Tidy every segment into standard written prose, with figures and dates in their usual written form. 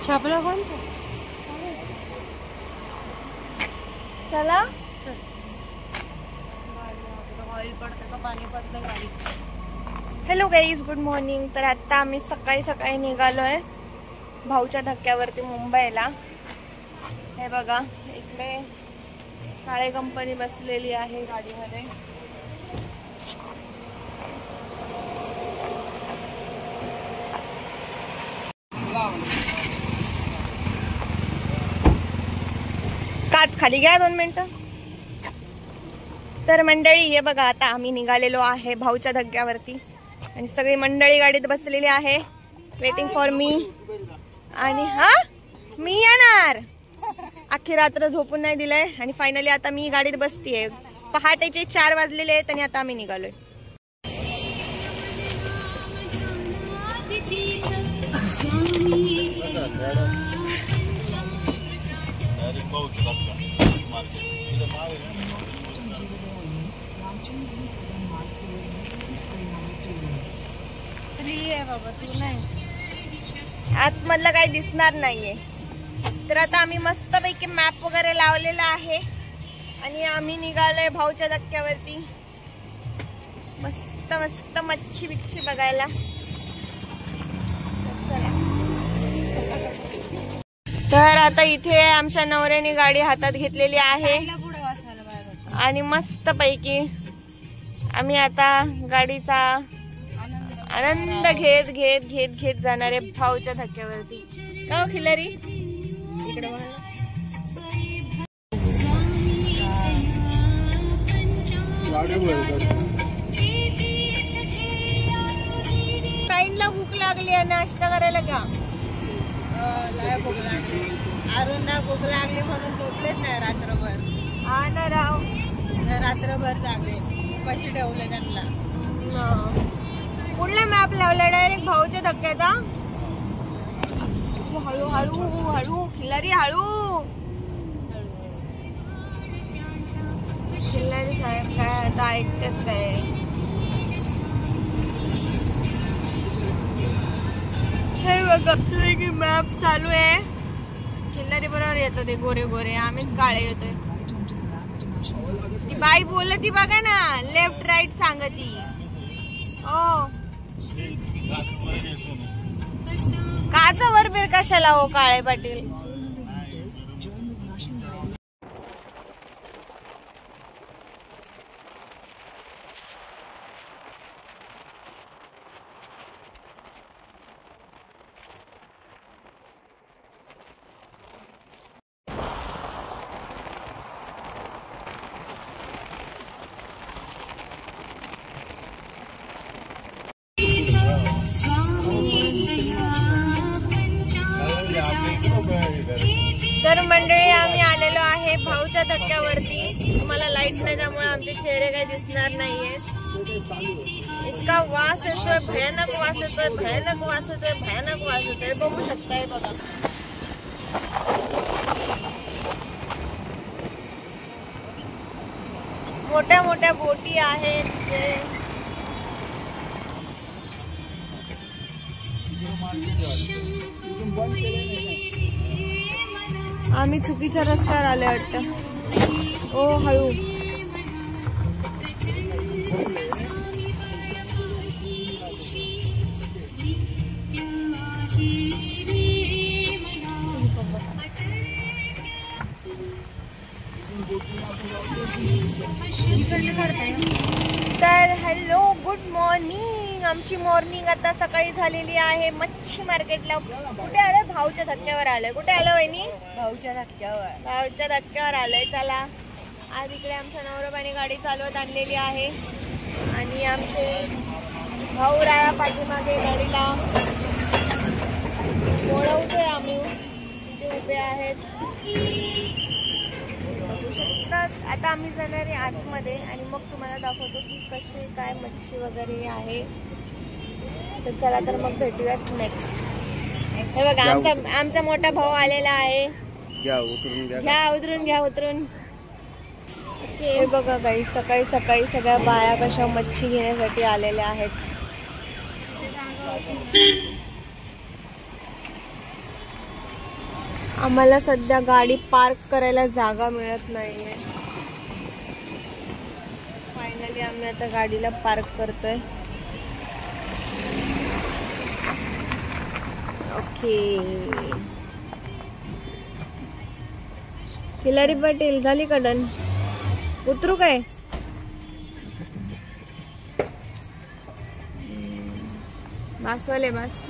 छापला कोण चला ऑइल पडतं का पाणी पडतं गाडी. Hello guys, good morning. तर आता आम्ही सकाळी सकाळी निघालोय भाऊच्या धक्क्यावरती मुंबईला. हे बघा इकडे काळे कंपनी बसलेली आहे गाडीमध्ये. काच खाली घ्या 2 मिनिटं. तर मंडळी हे बघा आता आम्ही निघालेलो आहे भाऊच्या धक्क्यावरती आणि सगळी मंडळी गाडीत बसलेली आहे वेटिंग फॉर मी. आणि हा मी येणार. अख्खी रात्र झोपून नाही दिलंय आणि फायनली आता मी गाडीत बसतीये. पहाटेचे 4 वाजलेले आहेत आणि आता आम्ही निघालोय. बाबा तू नाही आतमधलं काही दिसणार नाहीये. तर आता आम्ही मस्तपैकी मॅप वगैरे लावलेला आहे आणि आम्ही निघालोय भाऊच्या धक्क्यावरती मस्त मस्त मच्छी बिच्छी बघायला. तर आता इथे आमच्या नवऱ्याने गाडी हातात घेतलेली आहे आणि मस्त पैकी आम्ही आता गाडीचा आनंद घेत घेत घेत घेत जाणार आहे भाऊच्या धक्क्यावरती. का खिलारी इकडे साईडला भूक लागली आहे, नाश्ता करायला का? लय भूक लागली. अरुणला भूक लागली म्हणून झोपलेच नाही रात्रभर. हा ना राव, रात्रभर जागे पैसे ठेवले त्यांना. कुठला मॅप लावला डायरेक्ट भाऊच्या धक्क्याचा? हळू हळू हळू खिलारी हळू. खिलारी साहेब काय आता ऐकतेच काय? हे बघतोय की मॅप चालू आहे. खिलारी बरोबर येतो ते गोरे गोरे, आम्हीच काळे येतोय. ती बाई बोलती बघा ना, लेफ्ट राईट सांगती. हो काचा वर बिर कशाला हो काळे पाटील? तर मंडळी आम्ही आलेलो आहे भाऊच्या धक्क्यावरती. तुम्हाला लाईट नाही त्यामुळे आमचे चेहरे काही दिसणार नाहीये. इतका वास येतोय, भयानक वास येतोय, भयानक वास येतोय, भयानक वास येतोय. बघू शकताय बघा. मोठ्या मोठ्या बोटी आहेत. आम्ही चुकीच्या रस्त्यावर आले वाटतं. ओ हळू. तर हॅलो गुड मॉर्निंग. आमची मॉर्निंग आता सकाळी झालेली आहे. मच्छी मार्केटला कुठे आलोय? भाऊच्या धक्क्यावर आलोय. कुठे आलो वहिनी? भाऊच्या धक्क्यावर. भाऊच्या धक्क्यावर आलोय. चला आज इकडे आमच्या नवरोबाने गाडी चालवत आणलेली आहे आणि आमचे भाऊ राया पाठीमागे गाडीला वळवतोय आम्ही. तिथे उभे आहेत. आता आम्ही जाणार आहे आतमध्ये आणि मग तुम्हाला दाखवतो की कशी काय मच्छी वगैरे आहे. तर चला तर मग भेटूयात नेक्स्ट. हे बघा आमचा मोठा भाऊ आलेला आहे. उतरून घ्या. हे बघा बाई सकाळी सकाळी सगळ्या बाया कशा मच्छी घेण्यासाठी आलेल्या आहेत. आम्हाला सध्या गाडी पार्क करायला जागा मिळत नाहीये. फायनली आम्ही आता गाडीला पार्क करतोय. ओके. खिलारी पाटील झाली का डन? उतरू काय? बसवाले बस.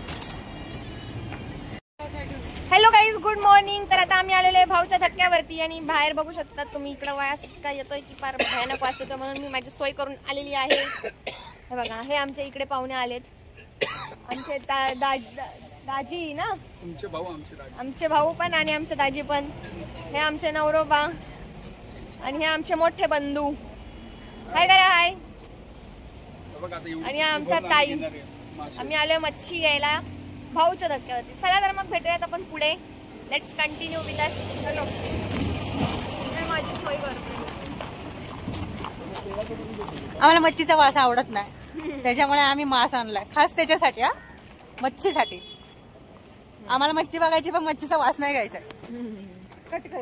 Hello guys, good morning. तर आता आम्ही आलेलो आहे भाऊच्या धक्क्यावरती आणि बाहेर बघू शकता तुम्ही इकडं वास इतका येतोय की फार भयानक वास येतो, म्हणून मी माझी सोय करून आलेली आहे. हे बघा, हे आमच्या इकडे पाहुणे आलेत. आमचे दाजी ना, आमचे भाऊ पण आणि आमचे दाजी पण. हे आमचे नवरोबा आणि हे आमचे मोठे बंधू. हाय करा, हाय. आणि आमच्या ताई. आम्ही आलोय मच्छी घ्यायला भाऊच्या धक्क्यावरती. चला तर मग भेटूयात आपण पुढे. Let's continue with us. चलो, माझी सोय करते. आम्हाला मच्छीचा वास आवडत नाही, त्याच्यामुळे आम्ही मांस आणलाय खास त्याच्यासाठी. मच्छीसाठी आम्हाला मच्छी बघायची, पण मच्छीचा वास नाही घ्यायचा. कट कर.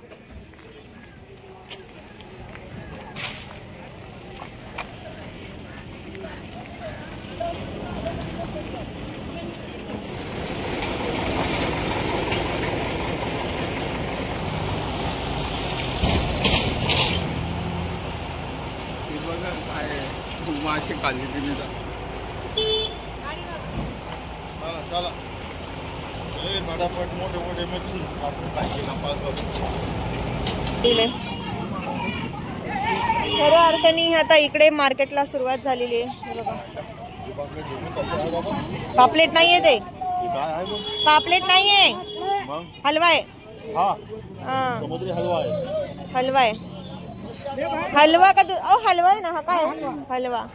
मासे खाल्ली तुम्ही मोठे मोठे मच्छी खऱ्या अर्थाने आता इकडे मार्केटला सुरुवात झालेली आहे. पापलेट नाहीये, ते पापलेट नाहीये, हलवा आहे. समुद्री हलवा आहे. हलवा आहे. हलवा का तू? हलवा आहे ना. हा काय हलवा?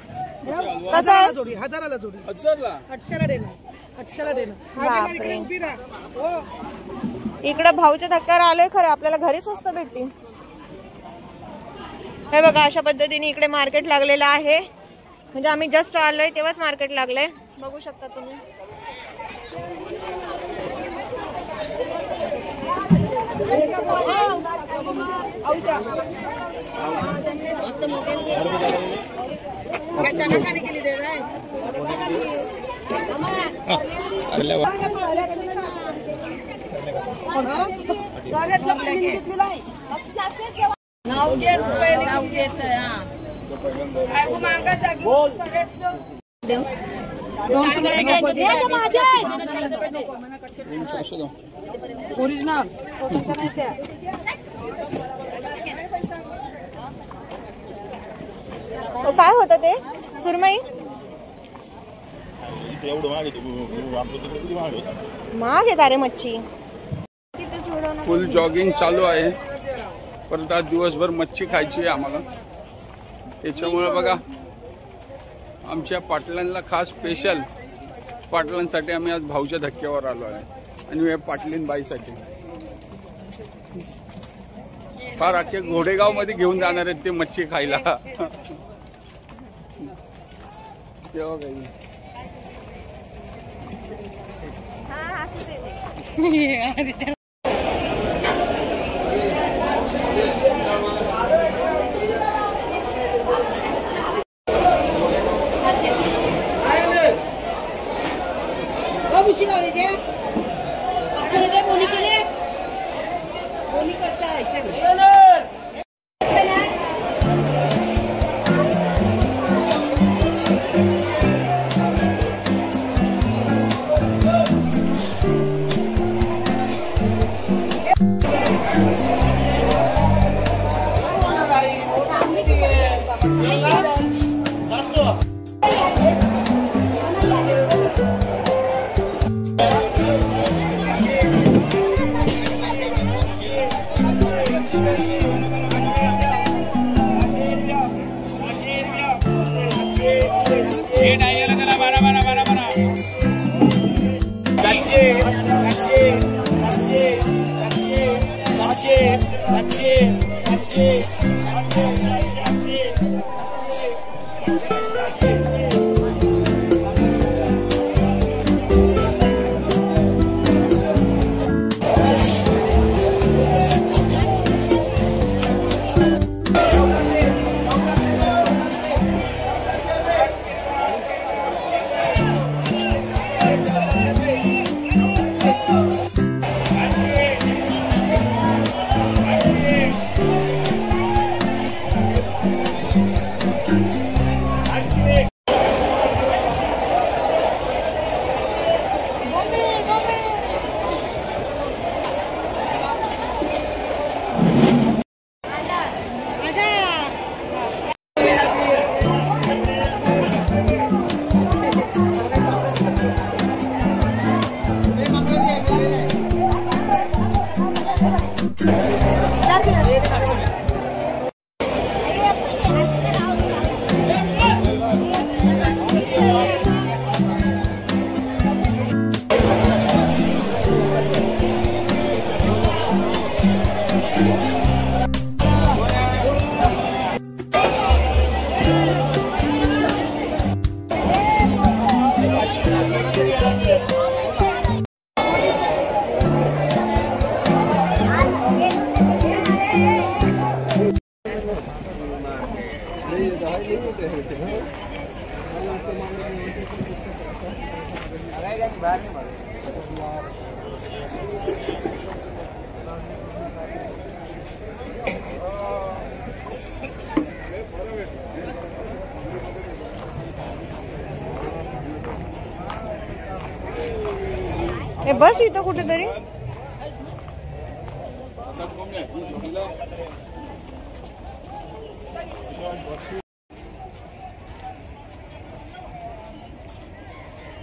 कसा आहे? इकडं भाऊच्या धक्क्यावर आलोय. खरं आपल्याला घरी स्वस्त भेटतील. हे बघा, अशा पद्धतीने इकडे मार्केट लागलेलं आहे. म्हणजे आम्ही जस्ट आलोय तेव्हाच मार्केट लागलंय, बघू शकता तुम्ही. खाने के लिए दे रहा है. ओरिजिनल काय होतं ते? सुरमई महाग आहे तारे. मच्छी फुल जॉगिंग चालू आहे. परत आज दिवसभर मच्छी खायची आहे आम्हाला. त्याच्यामुळे बघा, आमच्या पाटलांना खास स्पेशल पाटलांसाठी आम्ही आज भाऊच्या धक्क्यावर आलो आहे. आणि पाटलीन बाईसाठी फार अख्खे घोडेगाव मध्ये घेऊन जाणार आहेत ते मच्छी खायला. तेव्हा काही हे बस इथं कुठेतरी.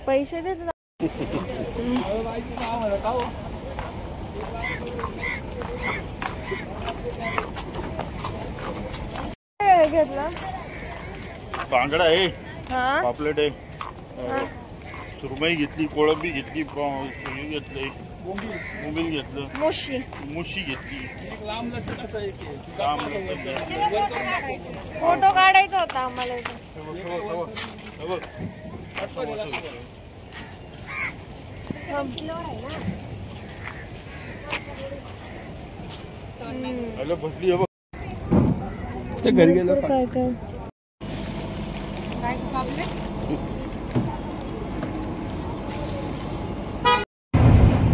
पैसे देत घेतला. बांगडा आहे, हा पापलेट आहे, सुरमई घेतली, कोळंबी घेतली, हे घेतलंय, बोंबील घेतलं, मुशी घेतली. फोटो काढायचा होता आम्हाला इथे. भटली आहे बघ. ते घरी गेलं काय काय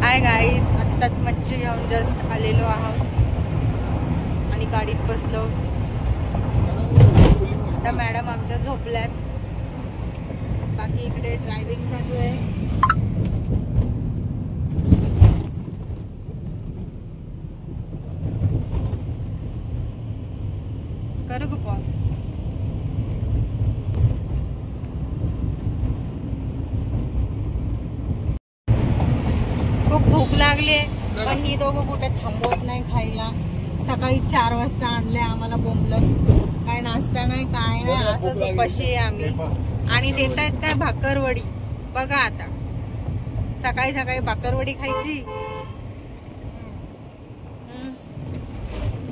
हाय गाईज, आत्ताच मच्छी घेऊन जस्ट आलेलो आहोत आणि गाडीत बसलो. आता मॅडम आमच्या झोपल्यात, बाकी इकडे ड्रायव्हिंग चालू आहे. करू का पॉज? खूप भूक लागली, पण ही दोघं कुठे थांबवत नाही खायला. सकाळी 4 वाजता आणले आम्हाला बोंबलत. काय नाश्ता नाही, काय नाही, असंच उपाशी आहे आम्ही. आणि देतायत काय भाकरवडी. बघा आता, सकाळी सकाळी भाकरवडी खायची.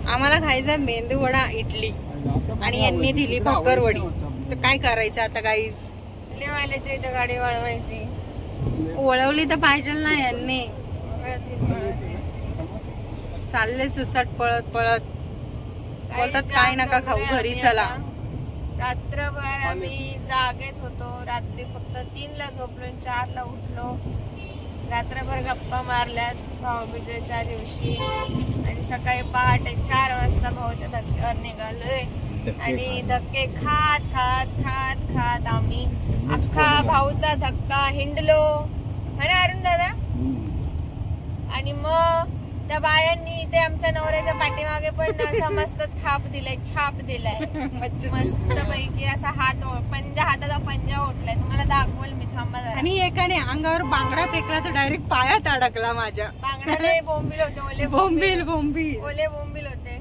आम्हाला खायचा मेंदू वडा, इडली, आणि यांनी दिली भाकरवडी. तर काय करायचं आता गाईज? वाल्याच्या इथं गाडी वळवायची. वळवली तर पाहिजे ना यांनी. चालले सुसाट पळत पळत, बोलतात काय नका खाऊ, घरी चला. रात्रभर आम्ही जागेच होतो. रात्री फक्त 3ला झोपलो, 4ला उठलो. रात्रभर गप्पा मारल्यात भाऊबीजेच्या दिवशी, आणि सकाळी पहाटे 4 वाजता भाऊच्या धक्क्यावर निघालोय. आणि धक्के खात खात खात खात आम्ही अख्खा भाऊचा धक्का हिंडलो, है ना अरुण दादा? आणि मग त्या बायांनी ते आमच्या नवऱ्याच्या पाठीमागे पण असा मस्त थाप दिलाय, छाप दिलाय मस्त पैकी. असा हाताचा पंजा ओढलाय. तुम्हाला दाखवल मी, थांबा जरा. आणि एकाने अंगावर बांगडा फेकला तर डायरेक्ट पायात अडकला माझ्या. बांगडाने बोंबील होते, ओले बोंबील बोंबील ओले बोंबील होते.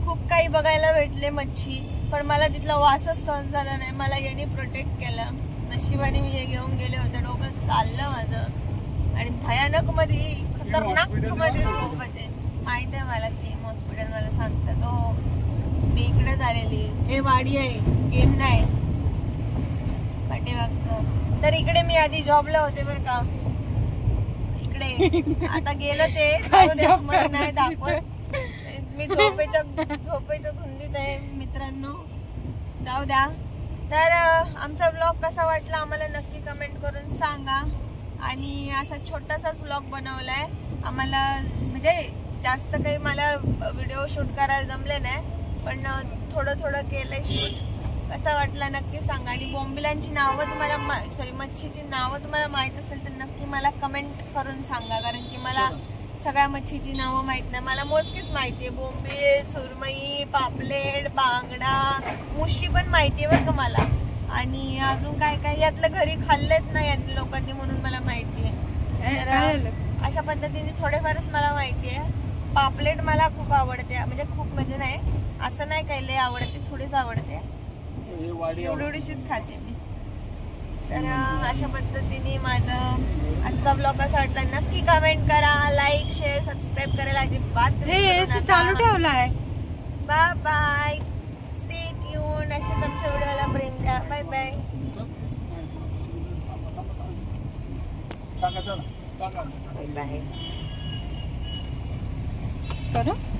खूप काही बघायला भेटले मच्छी, पण मला तिथला वासच सहन झाला नाही. मला यांनी प्रोटेक्ट केलं. नशिबाने मी हे घेऊन गेले होते. डोकं चाललं माझं, आणि भयानक मध्ये, खतरनाक मध्ये झोप येते. माहित आहे मला, थीम हॉस्पिटल मला सांगतात. हो, मी इकडे झालेली. हे वाडी आहे, गेम नाही पाठीमागचं. तर इकडे मी आधी जॉबला होते बरं का, इकडे. आता गेलं ते तुम्हाला नाही दाखवत. मी झोपेच्या धुंदीत आहे मित्रांनो, जाऊ द्या. तर आमचा ब्लॉग कसा वाटला आम्हाला नक्की कमेंट करून सांगा. आणि असा छोटासाच ब्लॉग बनवलाय आम्हाला, म्हणजे जास्त काही मला व्हिडिओ शूट करायला जमले नाही, पण थोडं थोडं केलंय शूट. कसा वाटला नक्की सांगा. आणि बोंबिलांची नावं तुम्हाला, मच्छीची नावं तुम्हाला माहित असेल तर नक्की मला कमेंट करून सांगा, कारण की मला सगळ्या मच्छीची नावं माहित नाही. मला मोजकीच माहितीये. बोंबील, सुरमई, पापलेट, बांगडा, मुशी पण माहितीये बरं का मला. आणि अजून काय काय यातलं घरी खाल्लेच नाही या लोकांनी, म्हणून मला माहितीये. अशा पद्धतीने थोडेफारच मला माहितीये. पापलेट मला खूप आवडते, म्हणजे खूप म्हणजे नाही, असं नाही काही लय आवडते, थोडीच आवडते. एवढीशीच खाते मी. तर अशा पद्धतीने माझं आजचा ब्लॉग कसा वाटला नक्की कमेंट करा. लाईक, शेअर, सबस्क्राईब करायला अजिबात चालू ठेवलाय. Bye bye, stay tuned. अशाच आमच्या व्हिडिओला प्रेम द्या. Bye bye. बाय.